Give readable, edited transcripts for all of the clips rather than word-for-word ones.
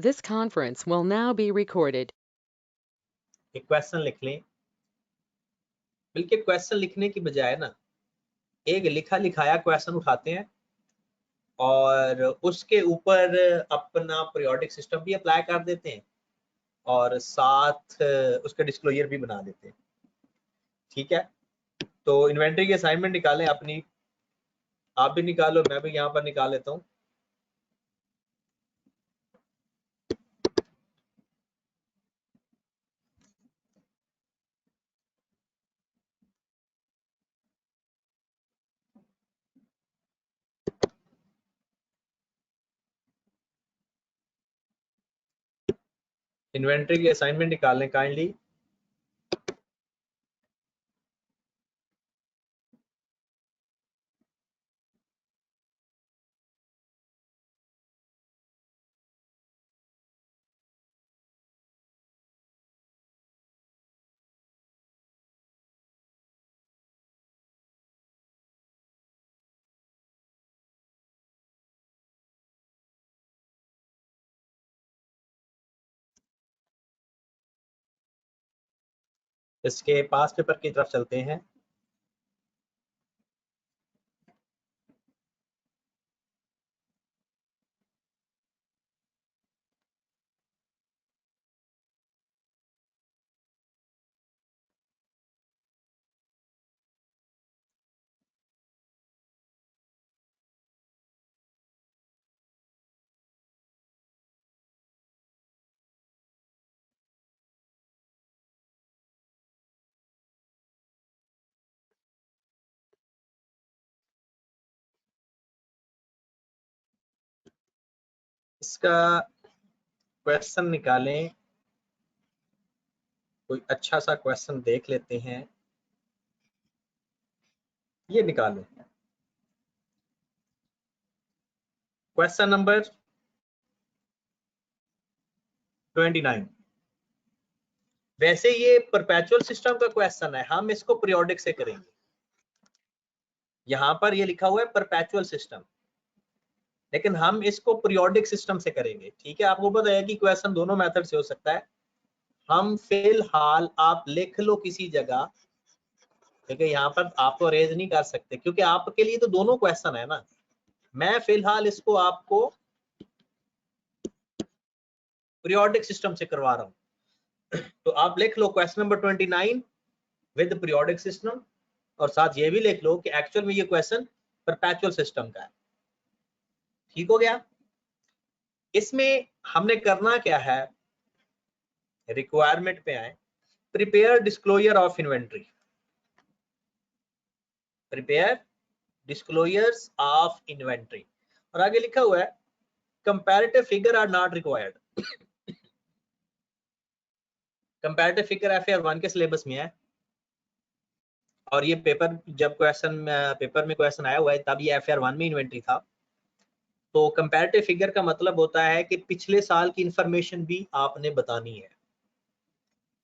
This conference will now be recorded. एक question लिख लें, बल्कि क्वेश्चन लिखने की बजाय ना एक लिखा लिखाया क्वेश्चन उठाते हैं और उसके ऊपर अपना पीरियोडिक सिस्टम भी अप्लाई कर देते हैं और साथ उसका डिस्क्लोजर भी बना देते हैं। ठीक है, तो इन्वेंटरी की असाइनमेंट निकालें अपनी, आप भी निकालो, मैं भी यहाँ पर निकाल लेता हूँ। इन्वेंटरी की असाइनमेंट निकालें काइंडली। इसके पास पेपर की तरफ चलते हैं। इसका क्वेश्चन निकालें, कोई अच्छा सा क्वेश्चन देख लेते हैं। ये निकालें क्वेश्चन नंबर 29। वैसे ये परपेचुअल सिस्टम का क्वेश्चन है, हम इसको पीरियोडिक से करेंगे। यहाँ पर ये लिखा हुआ है परपेचुअल सिस्टम, लेकिन हम इसको पीरियोडिक सिस्टम से करेंगे। ठीक है, आपको पता है कि क्वेश्चन दोनों मेथड से हो सकता है। हम फिलहाल आप लिख लो किसी जगह, क्योंकि यहाँ पर आपको रेज नहीं कर सकते क्योंकि आपके लिए तो दोनों क्वेश्चन है ना। मैं फिलहाल इसको आपको पीरियोडिक सिस्टम से करवा रहा हूँ। तो आप लिख लो question number 29 with periodic system, और साथ ये भी लिख लो कि एक्चुअल में ये क्वेश्चन परपेचुअल सिस्टम का है। ठीक हो गया। इसमें हमने करना क्या है, रिक्वायरमेंट पे आए, prepare disclosure of inventory, prepare disclosures of inventory, और आगे लिखा हुआ है comparative figure are not required. Comparative figure FR1 के सिलेबस में है, और ये पेपर जब पेपर में क्वेश्चन आया हुआ है तब ये FR1 में इन्वेंट्री था। तो कंपैरेटिव फिगर का मतलब होता है कि पिछले साल की इंफॉर्मेशन भी आपने बतानी है।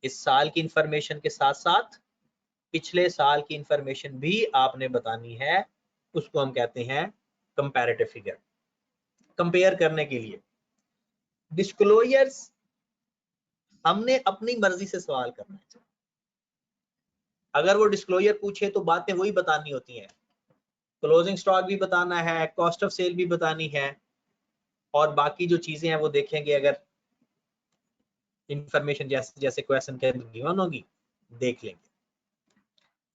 इस साल की इंफॉर्मेशन के साथ साथ पिछले साल की इंफॉर्मेशन भी आपने बतानी है। उसको हम कहते हैं कंपैरेटिव फिगर, कंपेयर करने के लिए। डिस्क्लोजर्स हमने अपनी मर्जी से सवाल करना है। अगर वो डिस्क्लोजर पूछे तो बातें वही बतानी होती हैं। क्लोजिंग स्टॉक भी बताना है, कॉस्ट ऑफ सेल भी बतानी है, और बाकी जो चीजें हैं वो देखेंगे अगर इंफॉर्मेशन जैसे जैसे क्वेश्चन के अंदर गिवन होगी देख लेंगे।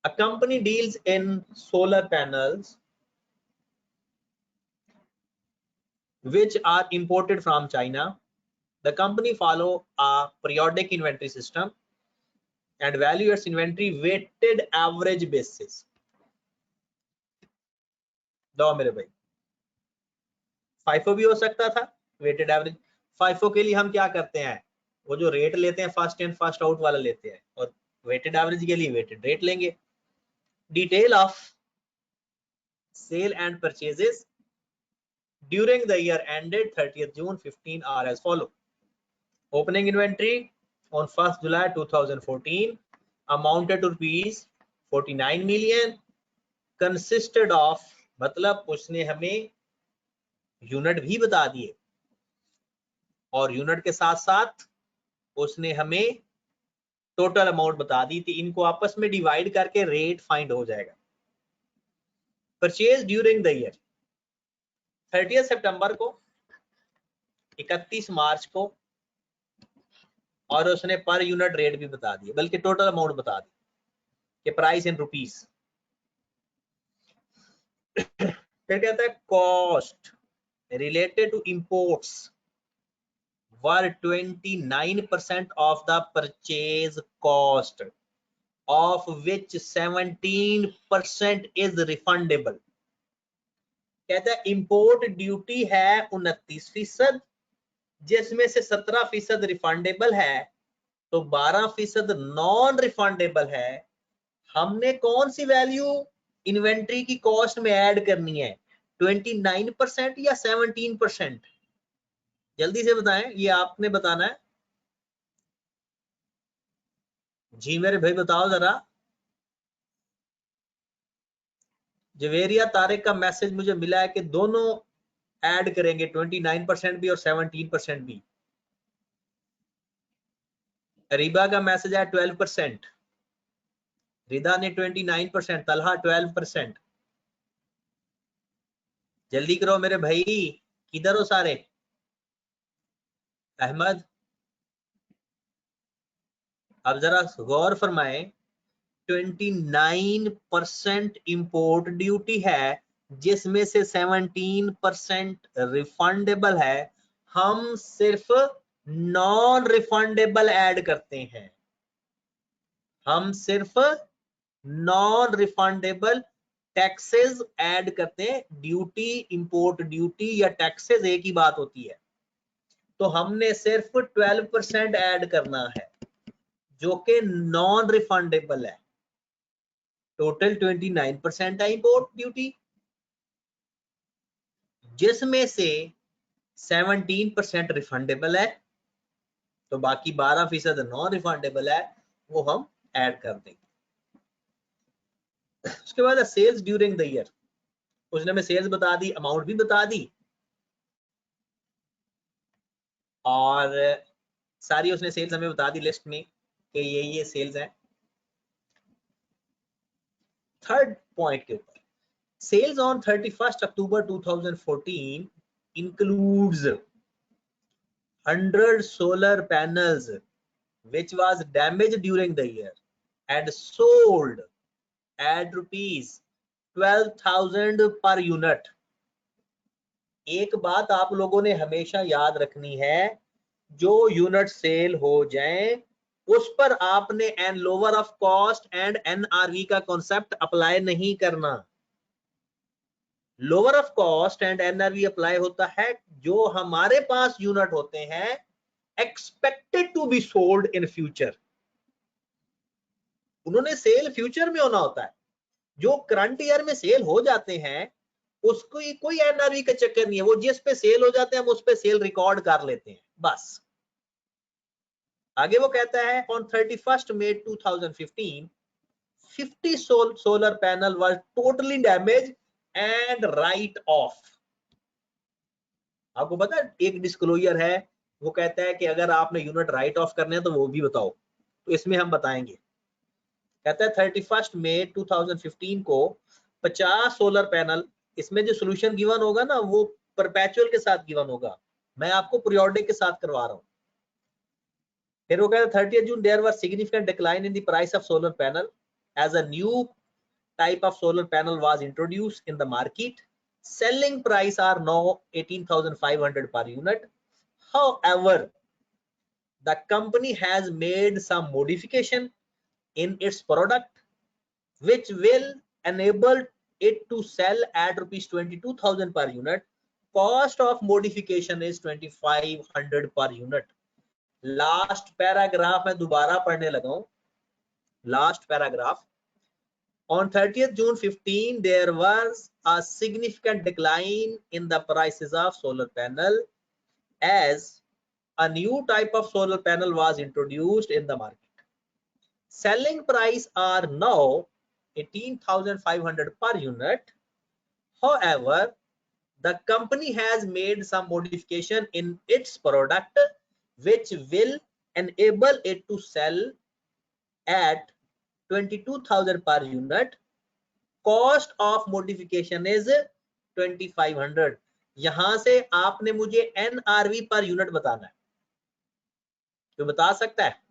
A company deals in solar panels which are imported from China. The company follow a periodic inventory system and value its inventory weighted average basis. दो मेरे भाई, FIFO भी हो सकता था, वेटेड एवरेज। FIFO के लिए हम क्या करते हैं, वो जो रेट लेते हैं फर्स्ट इन फर्स्ट आउट वाला लेते हैं, और वेटेड एवरेज के लिए वेटेड रेट लेंगे। Detail of sale and purchases during the year ended 30th June 15 are as follow. Opening inventory on 1st July 2014 amounted to rupees 49 million, consisted of, मतलब उसने हमें यूनिट भी बता दिए, और यूनिट के साथ साथ उसने हमें टोटल अमाउंट बता दी थी। इनको आपस में डिवाइड करके रेट फाइंड हो जाएगा। परचेज ड्यूरिंग द ईयर 30 सितंबर को, 31 मार्च को, और उसने पर यूनिट रेट भी बता दिया, बल्कि टोटल अमाउंट बता दी कि प्राइस इन रुपीस। फिर कहता है cost related to imports were 29% of the purchase cost of which 17% is refundable. कहता है इंपोर्ट ड्यूटी है 29%, जिसमें से 17% रिफंडेबल है, तो 12% नॉन रिफंडेबल है। हमने कौन सी वैल्यू इन्वेंट्री की कॉस्ट में ऐड करनी है, 29% या 17%? जल्दी से बताएं, ये आपने बताना है। जी मेरे भाई बताओ जरा। जवेरिया तारिक का मैसेज मुझे मिला है कि दोनों ऐड करेंगे, 29% भी और 17% भी। रीबा का मैसेज है 12%, रिदा ने 29%, तलहा 12%। जल्दी करो मेरे भाई, किधर हो सारे? अहमद, अब जरा गौर फरमाएं, 29% इंपोर्ट ड्यूटी है, जिसमें से 17% रिफंडेबल है। हम सिर्फ नॉन रिफंडेबल ऐड करते हैं, हम सिर्फ नॉन रिफंडेबल टैक्सेस ऐड करते हैं। ड्यूटी, इंपोर्ट ड्यूटी या टैक्सेस एक ही बात होती है। तो हमने सिर्फ 12% ऐड करना है, जो कि नॉन रिफंडेबल है। टोटल 29% है इंपोर्ट ड्यूटी, जिसमें से 17% रिफंडेबल है, तो बाकी 12% नॉन रिफंडेबल है, वो हम ऐड कर देंगे। उसके बाद सेल्स ड्यूरिंग द ईयर, उसने हमें सेल्स बता दी, अमाउंट भी बता दी, और सारी उसने सेल्स हमें बता दी लिस्ट में कि ये सेल्स है। थर्ड पॉइंट के ऊपर, sales on 31 October 2014 includes 100 solar panels which was damaged during the year and sold at rupees 12,000 per unit। एक बात आप लोगों ने हमेशा याद रखनी है, जो यूनिट सेल हो जाए उस पर आपने an lower of cost and NRV का कॉन्सेप्ट अप्लाई नहीं करना। Lower of cost and NRV apply होता है जो हमारे पास यूनिट होते हैं expected to be sold in future. उन्होंने सेल फ्यूचर में होना होता है। जो करंट ईयर में सेल हो जाते हैं उसको कोई एनआरवी का चक्कर नहीं है, वो जिस पे सेल हो जाते हैं हम उस पे सेल रिकॉर्ड कर लेते हैं बस। आगे वो कहता है on 31 May 2015 50 solar panel was totally damage and write off. आपको पता है एक डिस्क्लोजर है, वो कहता है कि अगर आपने यूनिट राइट ऑफ करने हैं तो वो भी बताओ, तो इसमें हम बताएंगे। कहता है 31 मई 2015 को 50 सोलर पैनल, इसमें जो सोल्यूशन गिवन होगा ना वो परपेचुअल के साथ गिवन होगा, मैं आपको पीरियोडिक के साथ करवा रहा हूं। फिर वो कहता है 30 June there was significant decline in the price of solar panel as a new type of solar panel was introduced in the market. Selling price are now 18,500 per unit. However, the company has made some modification in its product which will enable it to sell at rupees 22,000 per unit. Cost of modification is 2,500 per unit. Last paragraph मैं दोबारा पढ़ने लगा हूं। Last paragraph. On 30th June 15, there was a significant decline in the prices of solar panel as a new type of solar panel was introduced in the market. Selling price are now 18,500 per unit. However, the company has made some modification in its product which will enable it to sell at 22,000 per unit. Cost of modification is 2500. यहां से आपने मुझे NRV per unit बताना है, तो बता सकता है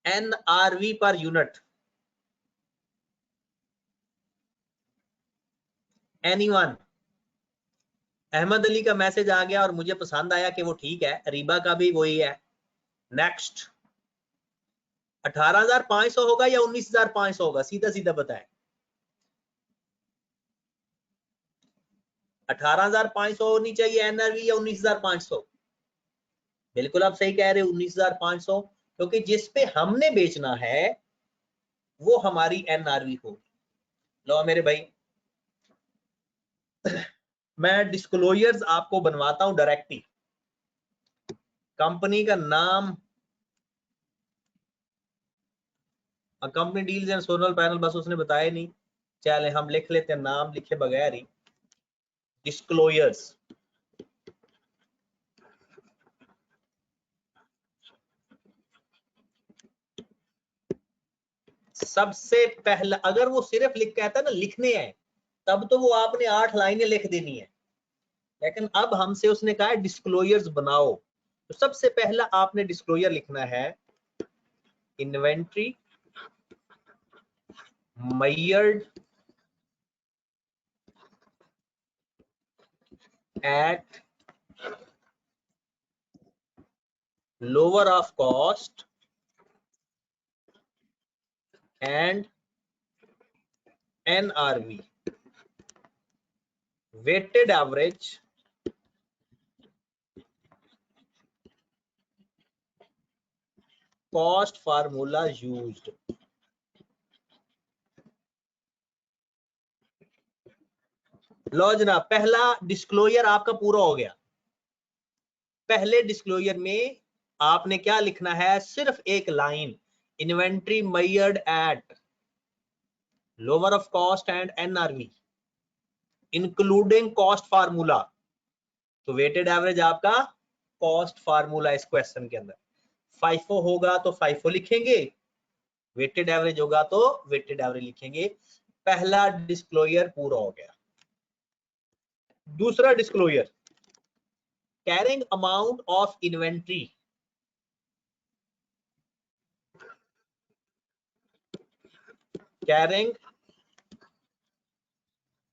NRV per unit? Anyone? Ahmad Ali का मैसेज आ गया और मुझे पसंद आया कि वो ठीक है, रीबा का भी वही है। नेक्स्ट 18,500 होगा या 19,500 होगा? सीधा सीधा बताएं। 18,500 होनी चाहिए एनआरवी या 19,500? बिल्कुल आप सही कह रहे हो, 19,500, क्योंकि जिस पे हमने बेचना है वो हमारी एनआरवी होगी। लो मेरे भाई, मैं डिस्क्लोजर्स आपको बनवाता हूं डायरेक्टली। कंपनी का नाम, company deals and solar panel, बस उसने बताया नहीं, चले हम लिख लेते हैं नाम लिखे बगैर ही, डिस्क्लोजर्स। सबसे पहला अगर वो सिर्फ लिख कहता है ना लिखने हैं, तब तो वो आपने 8 लाइनें लिख देनी है, लेकिन अब हमसे उसने कहा है डिस्क्लोजर्स बनाओ। तो सबसे पहला आपने डिस्क्लोजर लिखना है inventory measured at lower of cost and NRV, weighted average cost formula used। लो जनाब, पहला डिस्क्लोजर आपका पूरा हो गया। पहले डिस्क्लोजर में आपने क्या लिखना है? सिर्फ एक line, inventory measured at lower of cost and NRV including cost formula. तो वेटेड एवरेज आपका कॉस्ट फार्मूला इस क्वेश्चन के अंदर। FIFO होगा तो FIFO लिखेंगे, वेटेड एवरेज होगा तो वेटेड एवरेज लिखेंगे। पहला डिस्क्लोजर पूरा हो गया। दूसरा disclosure, carrying amount of inventory, carrying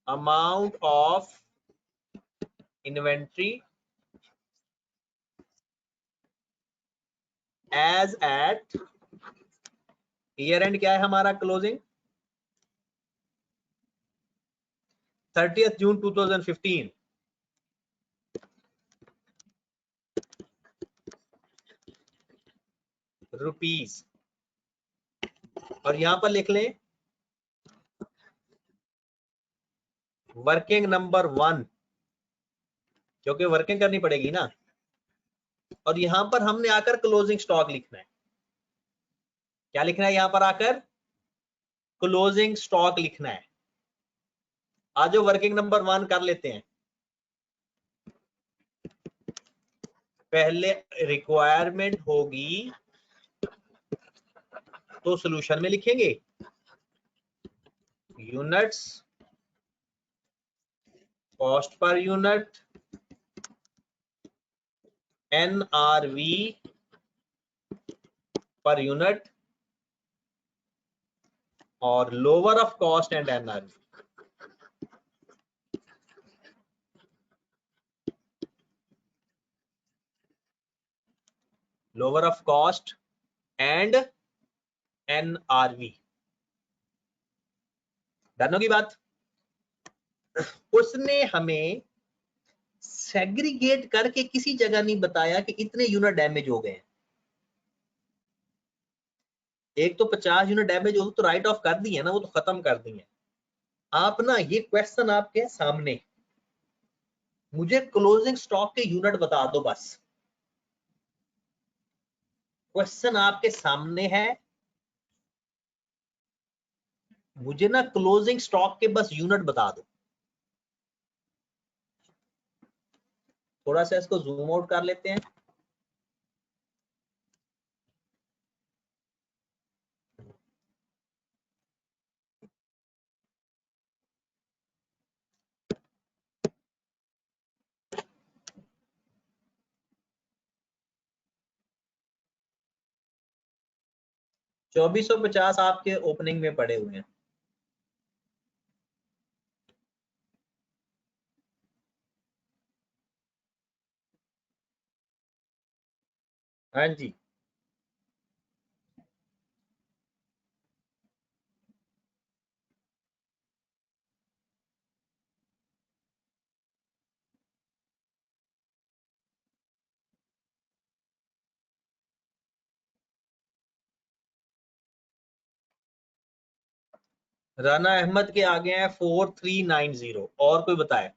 amount of inventory as at year end, क्या है हमारा क्लोजिंग 30th June 2015, रुपीस। और यहां पर लिख लें वर्किंग नंबर 1, क्योंकि वर्किंग करनी पड़ेगी ना। और यहां पर हमने आकर क्लोजिंग स्टॉक लिखना है। क्या लिखना है यहां पर आकर? क्लोजिंग स्टॉक लिखना है। आज जो वर्किंग नंबर 1 कर लेते हैं। पहले रिक्वायरमेंट होगी तो सॉल्यूशन में लिखेंगे units cost per unit NRV per unit और lower of cost and NRV। Lower of cost and NRV। Done होगी बात? उसने हमें सेग्रीगेट करके किसी जगह नहीं बताया कि इतने यूनिट डैमेज हो गए। एक तो 50 यूनिट डैमेज हो तो राइट ऑफ कर दिए ना, वो तो खत्म कर दिए। आप ना ये क्वेश्चन आपके सामने, मुझे क्लोजिंग स्टॉक के यूनिट बता दो बस। क्वेश्चन आपके सामने है, मुझे ना क्लोजिंग स्टॉक के बस यूनिट बता दो। थोड़ा सा इसको जूम आउट कर लेते हैं। $2450 आपके ओपनिंग में पड़े हुए हैं। हाँ जी, राना अहमद के आगे हैं 4390। और कोई बताए?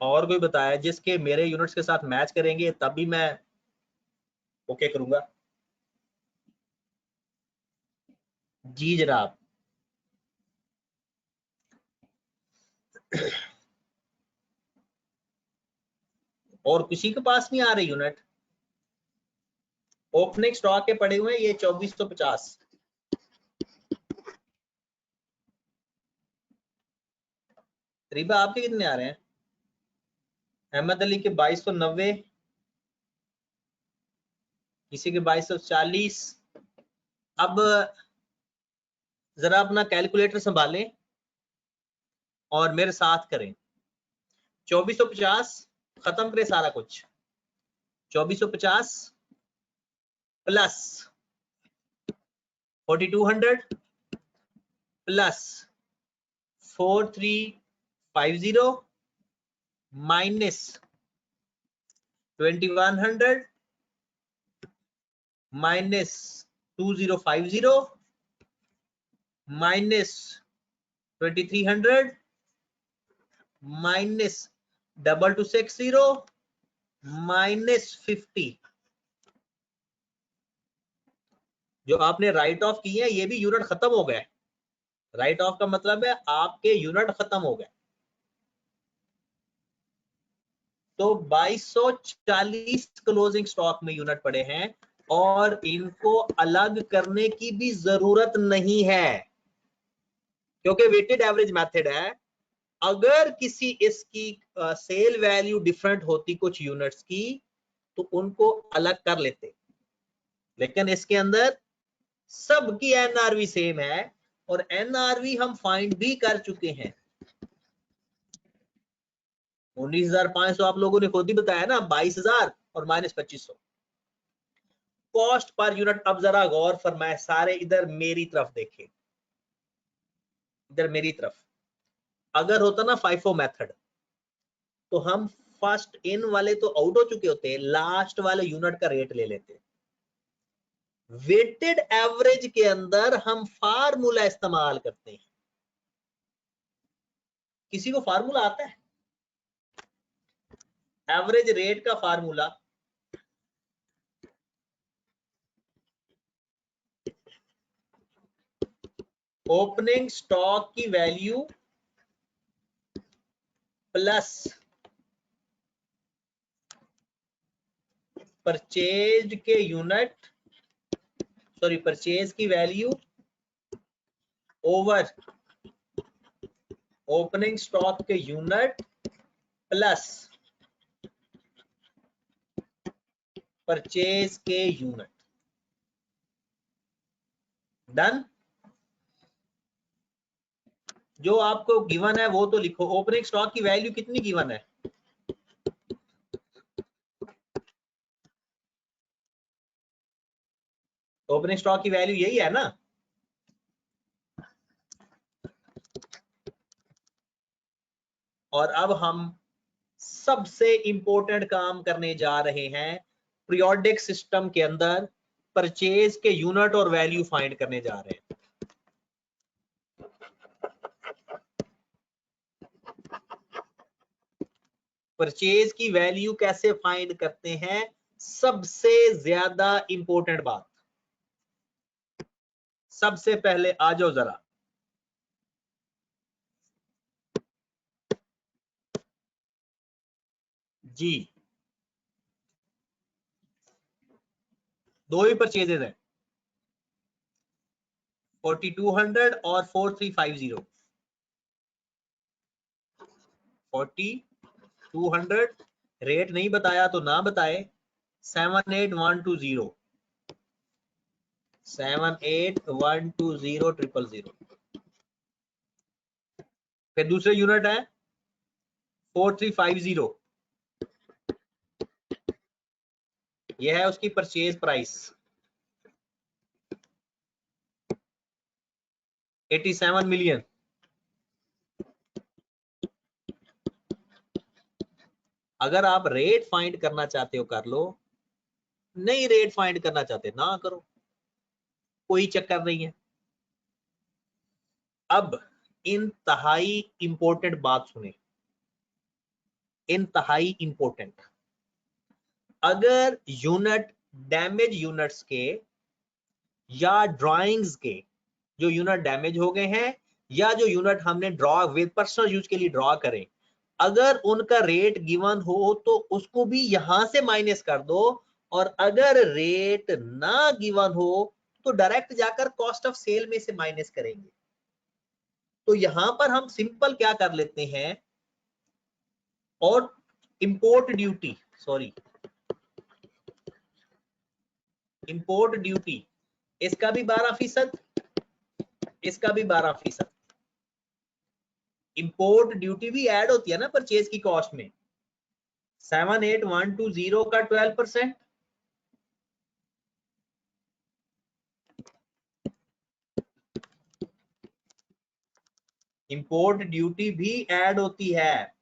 और कोई बताया जिसके मेरे यूनिट्स के साथ मैच करेंगे तभी मैं ओके करूंगा। जी जनाब। और किसी के पास नहीं आ रही यूनिट? ओपनिंग स्टॉक के पड़े हुए हैं ये 2450। रिबा आपके कितने आ रहे हैं? अहमद अली के 2290, किसी के 2240। अब जरा अपना कैलकुलेटर संभालें और मेरे साथ करें। 2450 खत्म करें सारा कुछ। 2450 plus 4200 plus 4350 minus 2100 minus 2050 minus 2300 minus 2260 minus 50। जो आपने राइट ऑफ किए हैं ये भी यूनिट खत्म हो गए। राइट ऑफ का मतलब है आपके यूनिट खत्म हो गए। तो 2240 क्लोजिंग स्टॉक में यूनिट पड़े हैं और इनको अलग करने की भी जरूरत नहीं है क्योंकि वेटेड एवरेज मेथड है। अगर किसी इसकी सेल वैल्यू डिफरेंट होती कुछ यूनिट्स की तो उनको अलग कर लेते, लेकिन इसके अंदर सबकी एनआरवी सेम है और एनआरवी हम फाइंड भी कर चुके हैं। 19,500 आप लोगों ने खुद ही बताया ना, 22,000 और माइनस 2500 कॉस्ट पर यूनिट। अब जरा गौर फरमाए सारे, इधर मेरी तरफ देखें, इधर मेरी तरफ। अगर होता ना फाइफो मेथड तो हम फर्स्ट इन वाले तो आउट हो चुके होते, लास्ट वाले यूनिट का रेट ले लेते। वेटेड एवरेज के अंदर हम फार्मूला इस्तेमाल करते हैं। किसी को फार्मूला आता है? एवरेज रेट का फार्मूला ओपनिंग स्टॉक की वैल्यू प्लस परचेज के यूनिट, सॉरी परचेज की वैल्यू ओवर ओपनिंग स्टॉक के यूनिट प्लस परचेज के यूनिट। डन। जो आपको गिवन है वो तो लिखो। ओपनिंग स्टॉक की वैल्यू कितनी गिवन है? ओपनिंग स्टॉक की वैल्यू यही है ना? और अब हम सबसे इंपॉर्टेंट काम करने जा रहे हैं। पीरियोडिक सिस्टम के अंदर परचेज के यूनिट और वैल्यू फाइंड करने जा रहे हैं। परचेज की वैल्यू कैसे फाइंड करते हैं? सबसे ज्यादा इंपॉर्टेंट बात, सबसे पहले आ जाओ जरा, जी, दो ही परचेजेज है, 4200 और 4350। 4200 रेट नहीं बताया तो ना बताए, 78120 78120 फिर दूसरे यूनिट है 4350, यह है उसकी परचेज प्राइस 87 मिलियन। अगर आप रेट फाइंड करना चाहते हो कर लो, नहीं रेट फाइंड करना चाहते ना करो, कोई चक्कर नहीं है। अब इंतहाई इंपॉर्टेंट बात सुने, इंतहाई इंपॉर्टेंट, अगर यूनिट डैमेज यूनिट्स के या ड्राइंग्स के, जो यूनिट डैमेज हो गए हैं या जो यूनिट हमने ड्रॉ विद पर्सनल यूज के लिए ड्रॉ करें, अगर उनका रेट गिवन हो तो उसको भी यहां से माइनस कर दो, और अगर रेट ना गिवन हो तो डायरेक्ट जाकर कॉस्ट ऑफ सेल में से माइनस करेंगे। तो यहां पर हम सिंपल क्या कर लेते हैं, और import duty, sorry import duty, इसका भी 12%, इसका भी 12%। इंपोर्ट ड्यूटी भी ऐड होती है ना परचेज की कॉस्ट में, 78120 का 12%, इंपोर्ट ड्यूटी भी ऐड होती है।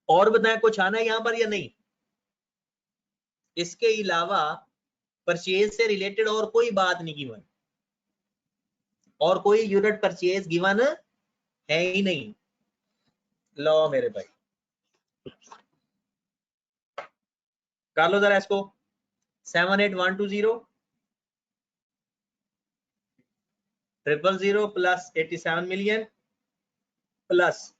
और बताएं कुछ आना है यहां पर या नहीं? इसके अलावा परचेज से रिलेटेड और कोई बात नहीं गिवन, और कोई यूनिट परचेज गिवन है ही नहीं। लो मेरे भाई कर लो जरा इसको, 78120 000 प्लस 87 मिलियन प्लस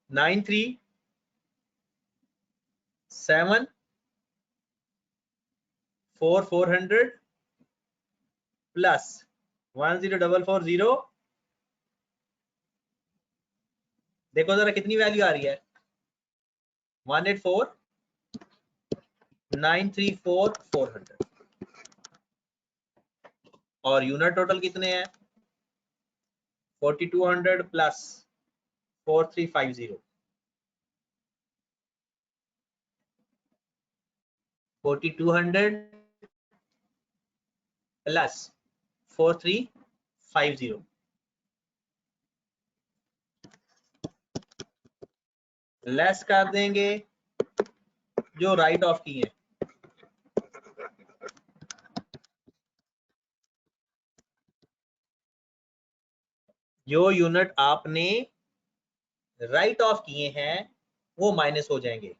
9374400 प्लस 10440, देखो जरा कितनी वैल्यू आ रही है, 184,934,400, और यूनिट टोटल कितने हैं 4200 प्लस 4350, 4200 प्लस 4350, लेस कर देंगे जो राइट ऑफ की है, जो यूनिट आपने राइट ऑफ किए हैं वो माइनस हो जाएंगे।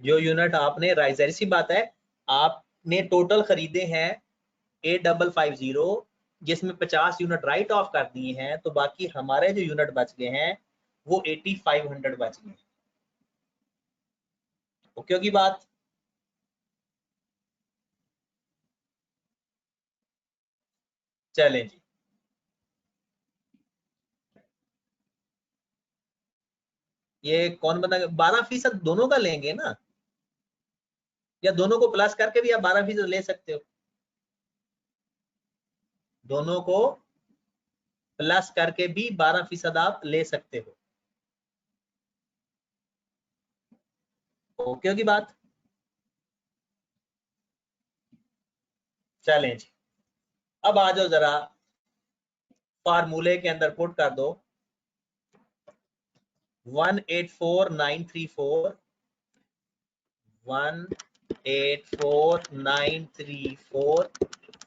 जो यूनिट आपने जाहिर सी बात है, आपने टोटल खरीदे हैं 8550, जिसमें 50 यूनिट राइट ऑफ कर दिए हैं, तो बाकी हमारे जो यूनिट बच गए हैं वो 8500 बच गए। ओके होगी बात? चलें जी, ये कौन बता, 12% दोनों का लेंगे ना, या दोनों को प्लस करके भी आप 12% ले सकते हो, दोनों को प्लस करके भी 12% आप ले सकते हो। ओके होगी बात? चलें जी, अब आ जाओ जरा फार्मूले के अंदर पुट कर दो 184934 184934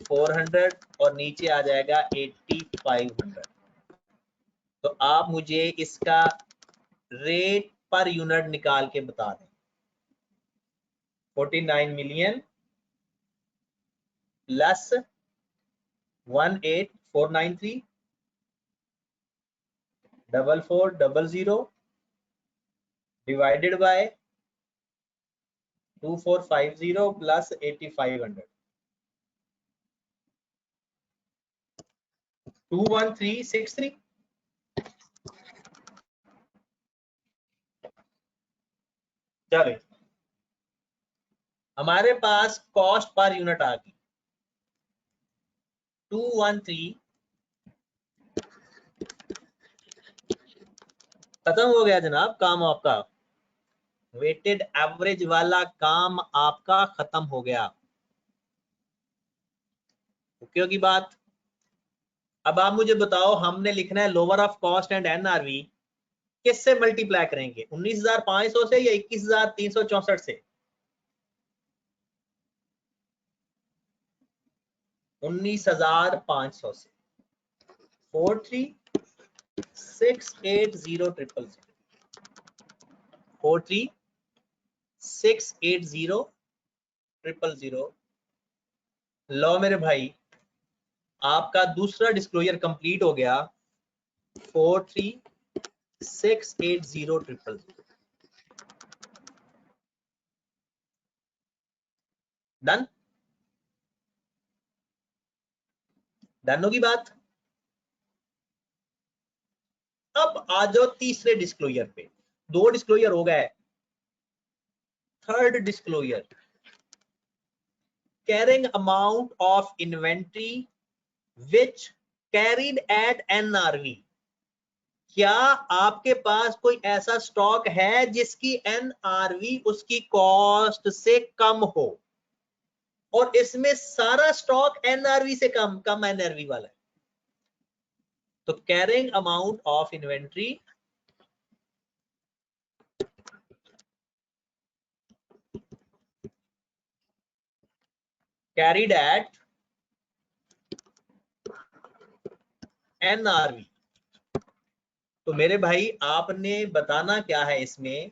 400, और नीचे आ जाएगा 8500। तो आप मुझे इसका रेट पर यूनिट निकाल के बता दें, 49 million plus 18493 4400 divided by 2450 plus 8500 21363 चलो हमारे पास कॉस्ट पर यूनिट आ गई 213 खत्म हो गया जनाब काम आपका वेटेड एवरेज वाला काम आपका खत्म हो गया ओके की बात अब आप मुझे बताओ हमने लिखना है lower of cost and NRV किससे मल्टीप्लाई करेंगे 19,500 से या 21,364 से 19,500 से 43,680,000 लो मेरे भाई आपका दूसरा डिस्क्लोजर कंप्लीट हो गया 43,680,000 डन डन होगी बात अब आ जाओ तीसरे डिस्क्लोजर पे 2 डिस्क्लोजर हो गए third disclosure carrying amount of inventory which carried at NRV क्या आपके पास कोई ऐसा स्टॉक है जिसकी एनआरवी उसकी कॉस्ट से कम हो और इसमें सारा स्टॉक एनआरवी से कम एनआरवी वाला है तो carrying amount of inventory carried at NRV तो मेरे भाई आपने बताना क्या है इसमें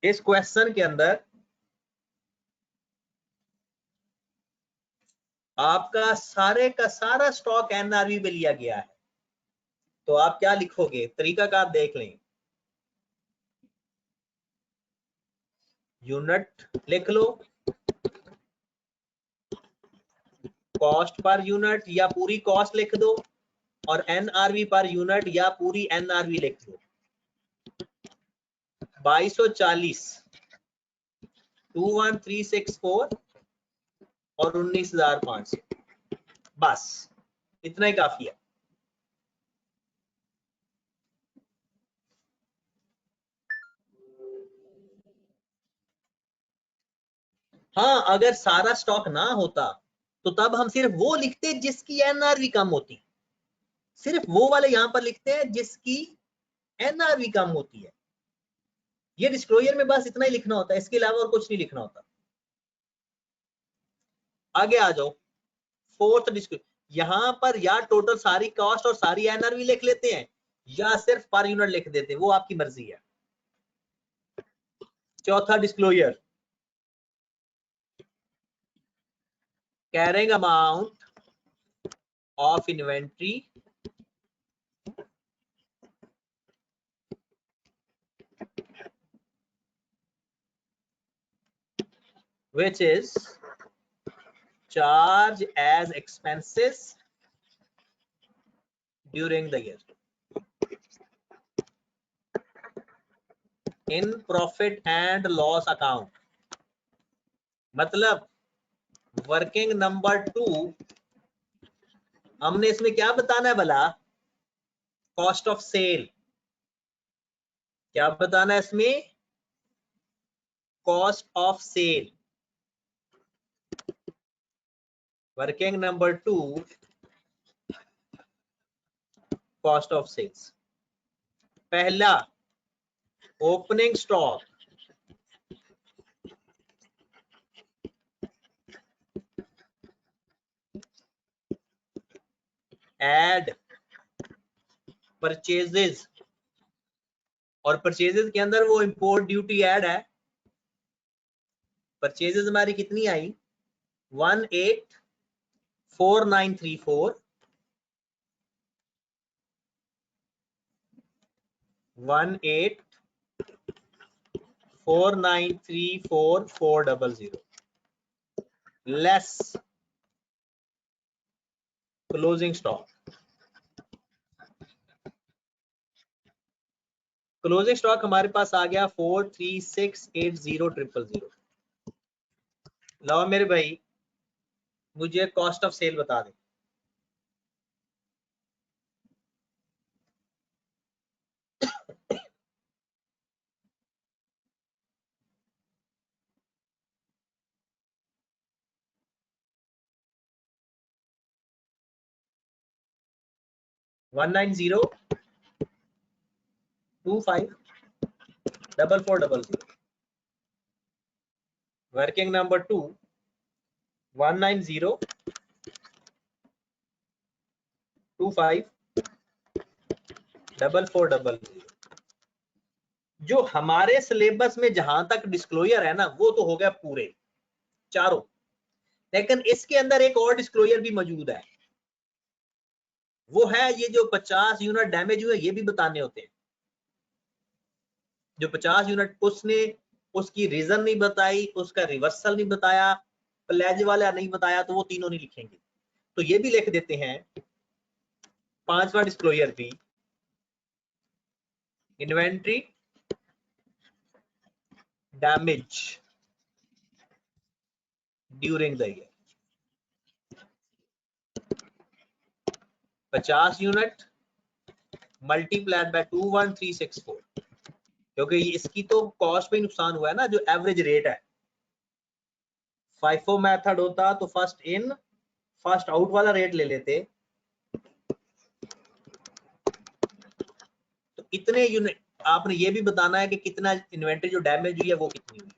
इस क्वेश्चन के अंदर आपका सारे का सारा स्टॉक एनआरवी पे लिया गया है तो आप क्या लिखोगे तरीकाकार देख लें यूनिट लिख लो कॉस्ट पर यूनिट या पूरी कॉस्ट लिख दो और एनआरवी पर यूनिट या पूरी एनआरवी लिख दो 2240 21364 और 19,500 बस इतना ही काफी है हाँ अगर सारा स्टॉक ना होता तो तब हम सिर्फ वो लिखते जिसकी एनआरवी कम होती सिर्फ वो वाले यहां पर लिखते हैं जिसकी एनआरवी कम होती है ये डिस्क्लोजर में बस इतना ही लिखना होता है इसके अलावा और कुछ नहीं लिखना होता आगे आ जाओ फोर्थ डिस्क्लोजर यहां पर या टोटल सारी कॉस्ट और सारी एनआरवी लिख लेते हैं या सिर्फ पर यूनिट लिख देते हैं वो आपकी मर्जी है चौथा disclosure carrying amount of inventory which is charged as expenses during the year in profit and loss account मतलब वर्किंग नंबर 2 हमने इसमें क्या बताना है भला कॉस्ट ऑफ सेल क्या बताना है इसमें cost of sale working number 2 cost of sales पहला ओपनिंग स्टॉक एड परचेजेस और परचेजेस के अंदर वो इंपोर्ट ड्यूटी ऐड है परचेजेस हमारी कितनी आई 184934 184934400 less closing stock. Closing stock हमारे पास आ गया 4368000। लाओ मेरे भाई मुझे कॉस्ट ऑफ सेल बता दें। One 19025440 working number 2 190254400। जो हमारे सिलेबस में जहां तक डिस्क्लोजर है ना वो तो हो गया पूरे चारों, लेकिन इसके अंदर एक और डिस्क्लोजर भी मौजूद है, वो है ये जो 50 यूनिट डैमेज हुए ये भी बताने होते हैं। जो 50 यूनिट उसने उसकी रीजन नहीं बताई, उसका रिवर्सल नहीं बताया, प्लेज वाला नहीं बताया, तो वो तीनों नहीं लिखेंगे। तो ये भी लिख देते हैं। पांचवा डिस्क्लोजर भी inventory damage during the year 50 unit multiplied by 21364, क्योंकि इसकी तो कॉस्ट पे नुकसान हुआ है ना, जो एवरेज रेट है। फाइफो मेथड होता तो फर्स्ट इन फर्स्ट आउट वाला रेट ले लेते, तो इतने यूनिट आपने ये भी बताना है कि कितना इन्वेंटरी जो डैमेज हुई है वो कितनी हुई है।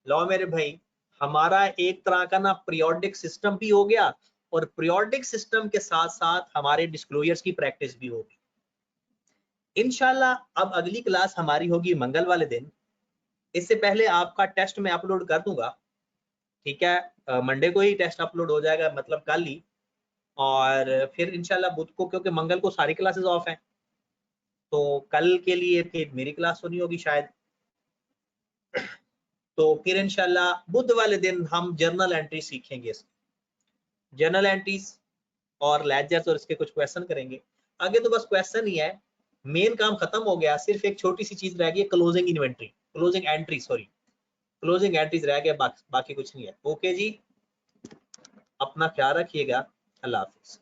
लो मेरे भाई हमारा एक तरह का ना पीरियोडिक सिस्टम भी हो गया, और पीरियोडिक सिस्टम के साथ साथ हमारे डिस्क्लोजर्स की प्रैक्टिस भी होगी इंशाल्लाह। अब अगली क्लास हमारी होगी मंगल वाले दिन। इससे पहले आपका टेस्ट मैं अपलोड कर दूंगा, ठीक है। मंडे को ही टेस्ट अपलोड हो जाएगा, मतलब कल ही। और फिर इंशाल्लाह बुध को, क्योंकि मंगल को सारी क्लासेस ऑफ हैं, तो कल के लिए फिर मेरी क्लास होनी होगी शायद। तो फिर इंशाल्लाह बुध वाले दिन हम जर्नल एंट्री सीखेंगे, जर्नल एंट्रीज और लेजर्स, और इसके कुछ क्वेश्चन करेंगे। आगे तो बस क्वेश्चन ही है, मेन काम खत्म हो गया। सिर्फ एक छोटी सी चीज रह गई, closing inventory, closing entry, sorry closing entries रह गया, बाकी कुछ नहीं है। ओके जी, अपना ख्याल रखिएगा। अल्लाह हाफिज।